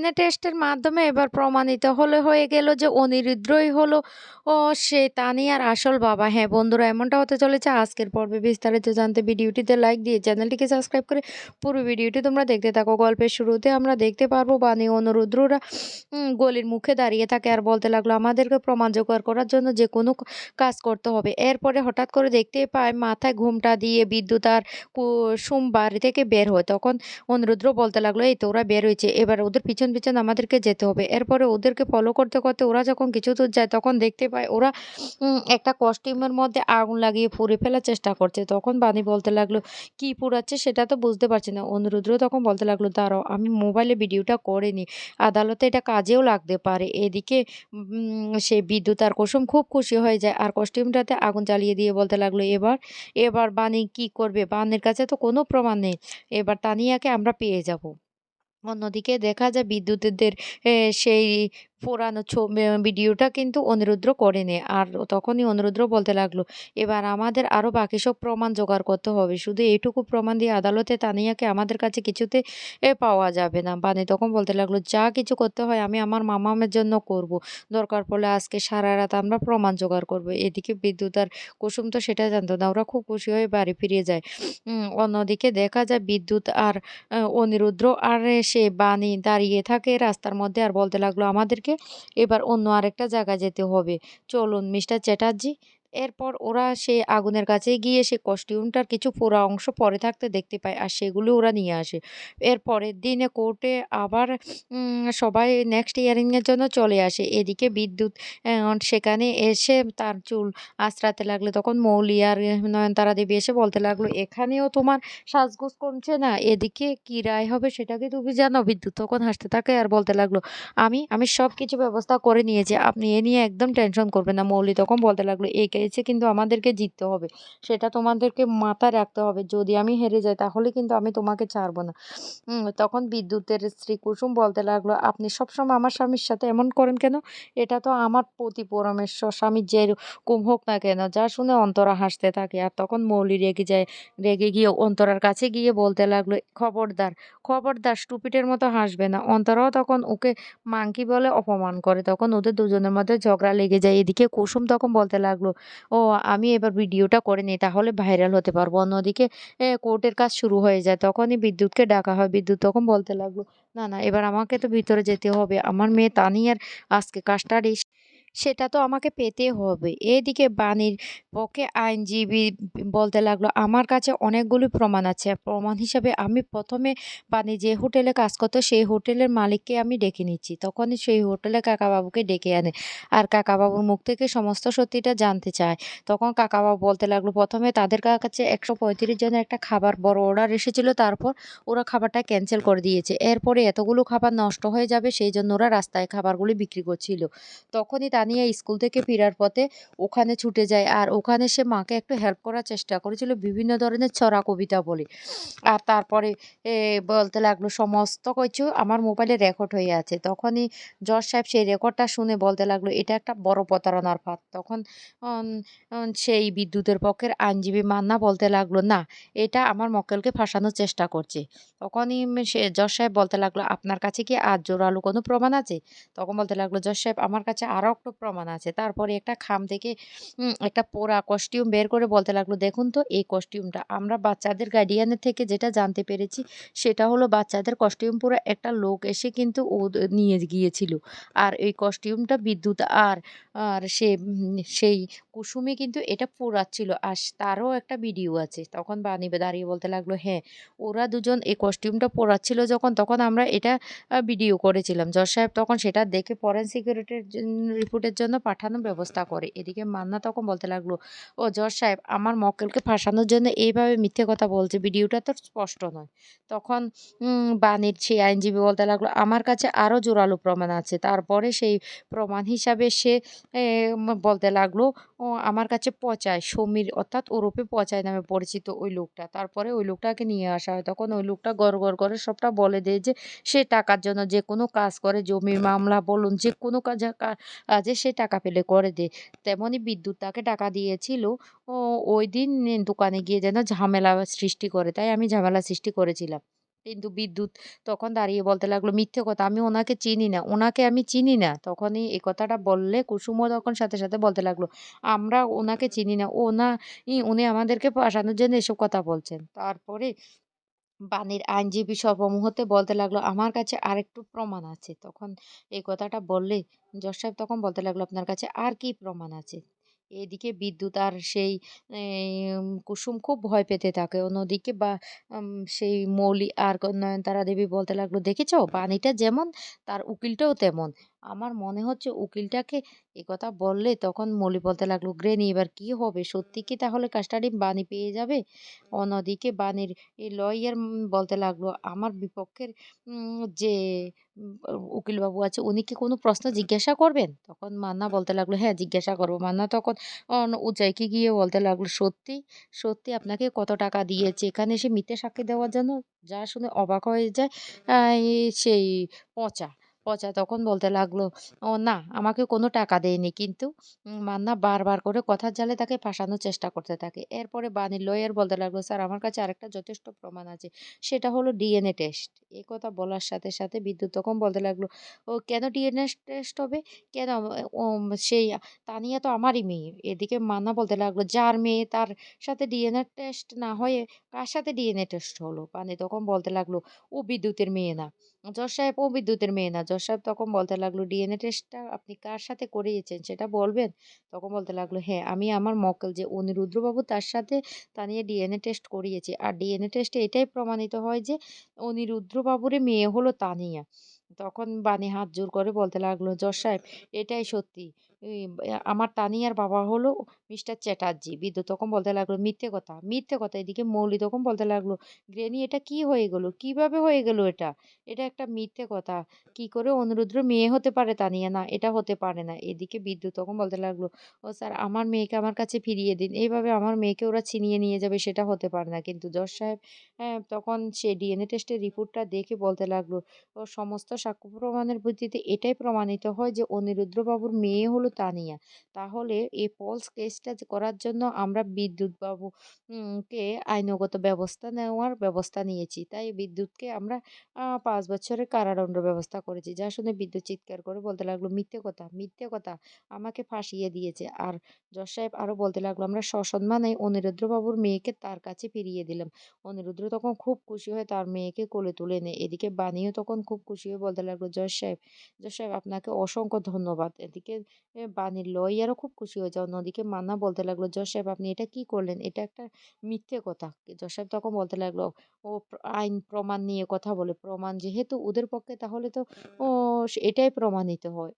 DNA টেস্টের মাধ্যমে এবার প্রমাণিত হয়ে গেল যে অনিরুদ্ধই হলো সে তানিয়ার আসল বাবা। হ্যাঁ বন্ধুরা, এমনটা হতে চলেছে আজকের পর্বে। বিস্তারিত জানতে ভিডিওটিতে লাইক দিয়ে চ্যানেলটিকে সাবস্ক্রাইব করে পুরো ভিডিওটি তোমরা দেখতে থাকো। গল্পের শুরুতে আমরা দেখতে পারবো বানি অনিরুদ্ধরা গলির মুখে দাঁড়িয়ে থাকে আর বলতে লাগলো আমাদেরকে প্রমাণ জোগাড় করার জন্য যে কোনো কাজ করতে হবে। এরপরে হঠাৎ করে দেখতে পায় মাথায় ঘুমটা দিয়ে বিদ্যুৎ আর কুসুম বাড়ি থেকে বের হয়। তখন অনিরুদ্ধ বলতে লাগলো, এই তো ওরা বের হয়েছে, এবার ওদের পিছন পিছন আমাদেরকে যেতে হবে। এরপরে ওদেরকে ফলো করতে করতে ওরা যখন কিছু দূর যায় তখন দেখতে পায় ওরা একটা কস্টিউমের মধ্যে আগুন লাগিয়ে পুড়ে ফেলার চেষ্টা করছে। তখন বানি বলতে লাগলো, কি পুড়াচ্ছে সেটা তো বুঝতে পারছি না। অনিরুদ্ধ তখন বলতে লাগলো, দাঁড়াও আমি মোবাইলে ভিডিওটা করে নিই, আদালতে এটা কাজেও লাগতে পারে। এদিকে সে বিদ্যুৎ আর কুসুম খুব খুশি হয়ে যায় আর কস্টিউমটাতে আগুন জ্বালিয়ে দিয়ে বলতে লাগলো, এবার এবার বানি কি করবে? বানির কাছে তো কোনো প্রমাণ নেই, এবার তানিয়াকে আমরা পেয়ে যাব। অন্যদিকে দেখা যায় বিদ্যুতের সেই পুরানো ভিডিওটা কিন্তু অনিরুদ্ধ করে নেয়। আর তখনই অনিরুদ্ধ বলতে লাগলো, এবার আমাদের আরও বাকি সব প্রমাণ জোগাড় করতে হবে, শুধু এইটুকু প্রমাণ দিয়ে আদালতে তানিয়াকে আমাদের কাছে কিছুতে পাওয়া যাবে না। বানি তখন বলতে লাগলো, যা কিছু করতে হয় আমি আমার মামামের জন্য করব, দরকার পড়লে আজকে সারা রাত আমরা প্রমাণ জোগাড় করব। এদিকে বিদ্যুৎ আর কুসুম তো সেটা জানতো না, ওরা খুব খুশি হয়ে বাড়ি ফিরে যায়। অন্যদিকে দেখা যায় বিদ্যুৎ আর অনিরুদ্ধ আর সে বানি দাঁড়িয়ে থাকে রাস্তার মধ্যে আর বলতে লাগলো, আমাদেরকে এবার অন্য আরেকটা জায়গায় যেতে হবে, চলুন মিস্টার চ্যাটার্জি। এরপর ওরা সেই আগুনের কাছে গিয়ে সে কস্টিউমটার কিছু পোড়া অংশ পরে থাকতে দেখতে পায় আর সেগুলো ওরা নিয়ে আসে। এর পরের দিনে কোর্টে আবার সবাই নেক্সট হিয়ারিংয়ের জন্য চলে আসে। এদিকে বিদ্যুৎ সেখানে এসে তার চুল আঁচড়াতে লাগলো। তখন মৌলি আর নয়নতারা দেবী এসে বলতে লাগলো, এখানেও তোমার সাজগোজ কমছে না, এদিকে কি রায় হবে সেটা কি তুমি জানো? বিদ্যুৎ তখন হাসতে থাকে আর বলতে লাগলো, আমি সব কিছু ব্যবস্থা করে নিয়েছি, আপনি এ নিয়ে একদম টেনশন করবেন না। মৌলি তখন বলতে লাগলো, এই কেসে কিন্তু আমাদেরকে জিততে হবে, সেটা তোমাদেরকে মাথায় রাখতে হবে, যদি আমি হেরে যাই তাহলে কিন্তু আমি তোমাকে ছাড়বো না। তখন বিদ্যুতের স্ত্রী কুসুম বলতে লাগলো, আপনি সবসময় আমার স্বামীর সাথে এমন করেন কেন? এটা তো আমার পতি পরমেশ্বর, স্বামী যেরকম হোক না কেন। যা শুনে অন্তরা হাসতে থাকে আর তখন মৌলি রেগে যায়। রেগে গিয়ে অন্তরার কাছে গিয়ে বলতে লাগলো, খবরদার খবরদার স্টুপিটের মতো হাসবে না। অন্তরাও তখন ওকে মাংকি বলে অপমান করে। তখন ওদের দুজনের মধ্যে ঝগড়া লেগে যায়। এদিকে কুসুম তখন বলতে লাগলো, ও আমি এবার ভিডিওটা করে নিই, তাহলে ভাইরাল হতে পারবো। অন্যদিকে কোর্টের কাজ শুরু হয়ে যায়। তখনই বিদ্যুৎকে ডাকা হয়। বিদ্যুৎ তখন বলতে লাগলো, না না, এবার আমাকে তো ভিতরে যেতে হবে, আমার মেয়ে তানিয়ার আজকে কাস্টাডি সেটা তো আমাকে পেতে হবে। এদিকে বাণীর পক্ষে আইনজীবী বলতে লাগলো, আমার কাছে অনেকগুলো প্রমাণ আছে। প্রমাণ হিসাবে আমি প্রথমে বাণী যে হোটেলে কাজ করতো সেই হোটেলের মালিককে আমি ডেকে নিচ্ছি। তখনই সেই হোটেলে কাকাবাবুকে ডেকে আনে আর কাকাবাবুর মুখ থেকে সমস্ত সত্যিটা জানতে চায়। তখন কাকাবাবু বলতে লাগলো, প্রথমে তাদের কাছে 135 জনের একটা খাবার বড় অর্ডার এসেছিল, তারপর ওরা খাবারটা ক্যান্সেল করে দিয়েছে। এরপরে এতগুলো খাবার নষ্ট হয়ে যাবে সেই জন্য ওরা রাস্তায় খাবারগুলি বিক্রি করছিল। তখনই তানিয়া স্কুল থেকে ফেরার পথে ওখানে ছুটে যায় আর ওখানে সে মাকে একটু হেল্প করার চেষ্টা করেছিল বিভিন্ন ধরনের ছড়া কবিতা বলে। আর তারপরে বলতে লাগলো, সমস্ত কিছু আমার মোবাইলে রেকর্ড হয়ে আছে। তখনই জজ সাহেব সেই রেকর্ডটা শুনে বলতে লাগলো, এটা একটা বড় প্রতারণার ফাঁদ। তখন উম, সেই বিদ্যুতের পক্ষের আইনজীবী মান্না বলতে লাগলো, না, এটা আমার মক্কেলকে ফাঁসানোর চেষ্টা করছে। তখনই সে জজ সাহেব বলতে লাগলো, আপনার কাছে কি আর জোরালো কোনো প্রমাণ আছে? তখন বলতে লাগলো, জজ সাহেব আমার কাছে আরও একটা প্রমাণ আছে। তারপরে একটা খাম থেকে একটা পোড়া কস্টিউম বের করে বলতে লাগলো, দেখুন তো এই কস্টিউমটা আমরা বাচ্চাদের গার্ডিয়ানের থেকে যেটা জানতে পেরেছি সেটা হলো বাচ্চাদের কস্টিউম পরে একটা লোক এসে কিন্তু নিয়ে গিয়েছিল। আর এই কস্টিউমটা বিদ্যুৎ আর আর সে সেই কুসুমই কিন্তু এটা পোড়াচ্ছিল আর তারও একটা ভিডিও আছে। তখন বানি দাঁড়িয়ে বলতে লাগলো, হ্যাঁ, ওরা দুজন এই কস্টিউমটা পোড়াচ্ছিল যখন, তখন আমরা এটা ভিডিও করেছিলাম। জজ সাহেব তখন সেটা দেখে ফরেনসিক রিপোর্টের জন্য পাঠানোর ব্যবস্থা করে। এদিকে মান্না তখন বলতে লাগলো, ও জজ সাহেব আমার মক্কেলকে ফাঁসানোর জন্য এইভাবে মিথ্যে কথা বলছে, ভিডিওটা তো স্পষ্ট নয়। তখন বাণীর সেই আইনজীবী বলতে লাগলো, আমার কাছে আরও জোরালো প্রমাণ আছে। তারপরে সেই প্রমাণ হিসাবে সে বলতে লাগলো, ও আমার কাছে পচায় সমীর অর্থাৎ ওরফে পচায় নামে পরিচিত ওই লোকটা। তারপরে ওই লোকটাকে নিয়ে আসা হয়। তখন ওই লোকটা গড় গড় করে সবটা বলে দেয় যে সে টাকার জন্য যে কোনো কাজ করে, জমির মামলা বলুন যে কোনো কাজে সে টাকা পেলে করে দেয়। তেমনই বিদ্যুৎ তাকে টাকা দিয়েছিল ও ওই দিন দোকানে গিয়ে যেন ঝামেলা সৃষ্টি করে, তাই আমি ঝামেলা সৃষ্টি করেছিলাম। কিন্তু বিদ্যুৎ তখন দাঁড়িয়ে বলতে লাগলো, "মিথ্যে কথা। আমি ওনাকে চিনি না। ওনাকে আমি চিনি না।" তখনই এই কথাটা বললে কুসুমও তখন সাথে, সাথে বলতে লাগলো, "আমরা ওনাকে চিনি না। উনি আমাদেরকে ফাঁসানোর জন্য এসব কথা বলছেন।" তারপরে বাণীর আইনজীবী সর্বমুহূর্তে বলতে লাগলো, "আমার কাছে আরেকটু প্রমাণ আছে।" তখন এই কথাটা বললে জজ সাহেব তখন বলতে লাগলো, "আপনার কাছে আর কি প্রমাণ আছে?" এদিকে বিদ্যুৎ আর সেই কুসুম খুব ভয় পেতে থাকে। অন্যদিকে বা আম সেই মৌলি আর নয়নতারা দেবী বলতে লাগলো, "দেখেছ? বাণীটা যেমন তার উকিলটাও তেমন। আমার মনে হচ্ছে উকিলটাকে" একথা বললে তখন মৌলি বলতে লাগলো, "গৃহিণী এবার কি হবে? সত্যি কি তাহলে কাস্টাডি বাণী পেয়ে যাবে?" অন্যদিকে বাণীর এই লয়ার বলতে লাগলো, "আমার বিপক্ষের যে উম উকিলবাবু আছে উনি কি কোনো প্রশ্ন জিজ্ঞাসা করবেন?" তখন মান্না বলতে লাগলো, "হ্যাঁ, জিজ্ঞাসা করব।" মান্না তখন উচাইকে গিয়ে বলতে লাগলো, "সত্যি, সত্যি আপনাকে কত টাকা দিয়েছে এখানে এসে মিথ্যে সাক্ষী দেওয়ার জন্য?" যা শুনে অবাক হয়ে যায় আ সেই পচা। পচা তখন বলতে লাগলো, না, আমাকে কোনো টাকা দেয়নি।" কিন্তু মান্না বারবার করে কথার জালে তাকে ফাঁসানোর চেষ্টা করতে থাকে। এরপরে বাণীর লয়ার বলতে লাগলো, "স্যার, আমার কাছে আরেকটা যথেষ্ট প্রমাণ আছে। সেটা হলো ডিএনএ টেস্ট।" এই কথা বলার সাথে, সাথে বিদ্যুৎ তখন বলতে লাগলো, "ও কেন ডিএনএ টেস্ট হবে? কেন? ও সেই তানিয়া তো আমারই মেয়ে।" এদিকে মান্না বলতে লাগলো, "যার মেয়ে তার সাথে ডিএনএ টেস্ট না হয়ে কার সাথে ডিএনএ টেস্ট হলো?" বাণী তখন বলতে লাগলো, "ও বিদ্যুতের মেয়ে না।" জজ সাহেব, "ও বিদ্যুতের মেয়ে না।" জজ সাহেব তখন বলতে লাগলো, "ডিএনএ টেস্টটা আপনি কার সাথে করিয়েছেন সেটা বলবেন?" তখন বলতে লাগলো, "হ্যাঁ, আমি আমার মক্কেল যে অনিরুদ্ধবাবু তার সাথে তানিয়া ডিএনএ টেস্ট করিয়েছি। আর ডিএনএ টেস্টে এটাই প্রমাণিত হয় যে অনিরুদ্ধবাবুরই মেয়ে হলো তানিয়া।" তখন বাণী হাত জোড় করে বলতে লাগলো, "জজ সাহেব, এটাই সত্যি। আমার তানিয়ার বাবা হলো মিস্টার চ্যাটার্জি।" বিদ্যুৎ তখন বলতে লাগলো, "মিথ্যে কথা, মিথ্যে কথা।" এদিকে মৌলি তখন বলতে লাগলো, "গৃহিণী, এটা কি হয়ে গেল? কিভাবে হয়ে গেল এটা? এটা একটা মিথ্যে কথা। কি করে অনিরুদ্ধর মেয়ে হতে পারে তানিয়া? না, এটা হতে পারে না।" এদিকে বিদ্যুৎ তখন বলতে লাগলো, "ও স্যার, আমার মেয়েকে আমার কাছে ফিরিয়ে দিন। এইভাবে আমার মেয়েকে ওরা ছিনিয়ে নিয়ে যাবে, সেটা হতে পারে না।" কিন্তু জজ সাহেব তখন সে ডিএনএ টেস্টের রিপোর্টটা দেখে বলতে লাগলো, "ও সমস্ত সাক্ষ্য প্রমাণের ভিত্তিতে এটাই প্রমাণিত হয় যে অনিরুদ্ধ বাবুর মেয়ে হলো তানিয়া। তাহলে এই ফলস কেসটা করার জন্য আমরা বিদ্যুৎ বাবু কে আইনগত ব্যবস্থা নেওয়ার ব্যবস্থা নিয়েছি। তাই বিদ্যুৎকে আমরা ৫ বছরের কারাদণ্ড ব্যবস্থা করেছি।" যা শুনে বিদ্যুৎ চিৎকার করে বলতে লাগলো, "মিথ্যে কথা, মিথ্যে কথা। আমাকে ফাঁসিয়ে দিয়েছে।" আর জজ সাহেব আরো বলতে লাগলো, "আমরা সসম্মানে অনিরুদ্ধ বাবুর মেয়েকে তার কাছে ফিরিয়ে দিলাম।" অনিরুদ্ধ তখন খুব খুশি হয়ে তার মেয়েকে কোলে তুলে নেয়। এদিকে বাণীও তখন খুব খুশি হয়ে বলতে লাগলো, "জজ সাহেব, জজ সাহেব, আপনাকে অসংখ্য ধন্যবাদ।" এদিকে বাণীর লয়ারও খুব খুশি হয়ে যায়। অন্যদিকে মান্না বলতে লাগলো, "জজ সাহেব, আপনি এটা কি করলেন? এটা একটা মিথ্যে কথা।" জজ সাহেব তখন বলতে লাগলো, "ও আইন প্রমাণ নিয়ে কথা বলে। প্রমাণ যেহেতু ওদের পক্ষে তাহলে তো ও এটাই প্রমাণিত হয়।"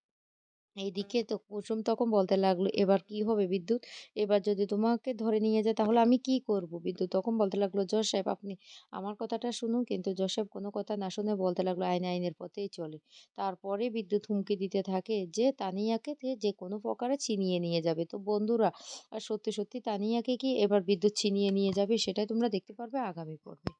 এইদিকে তো কুসুম তখন বলতে লাগলো, "এবার কি হবে বিদ্যুৎ? এবার যদি তোমাকে ধরে নিয়ে যায় তাহলে আমি কি করব?" বিদ্যুৎ তখন বলতে লাগলো, "জজ সাহেব, আপনি আমার কথাটা শুনুন।" কিন্তু জজ সাহেব কোনো কথা না শুনে বলতে লাগলো, "আইন আইনের পথেই চলে।" তারপরে বিদ্যুৎ হুমকি দিতে থাকে যে তানিয়াকে যে কোনো প্রকারে ছিনিয়ে নিয়ে যাবে। তো বন্ধুরা, সত্যি, সত্যি তানিয়াকে কি এবার বিদ্যুৎ ছিনিয়ে নিয়ে যাবে সেটাই তোমরা দেখতে পারবে আগামী পর্বে।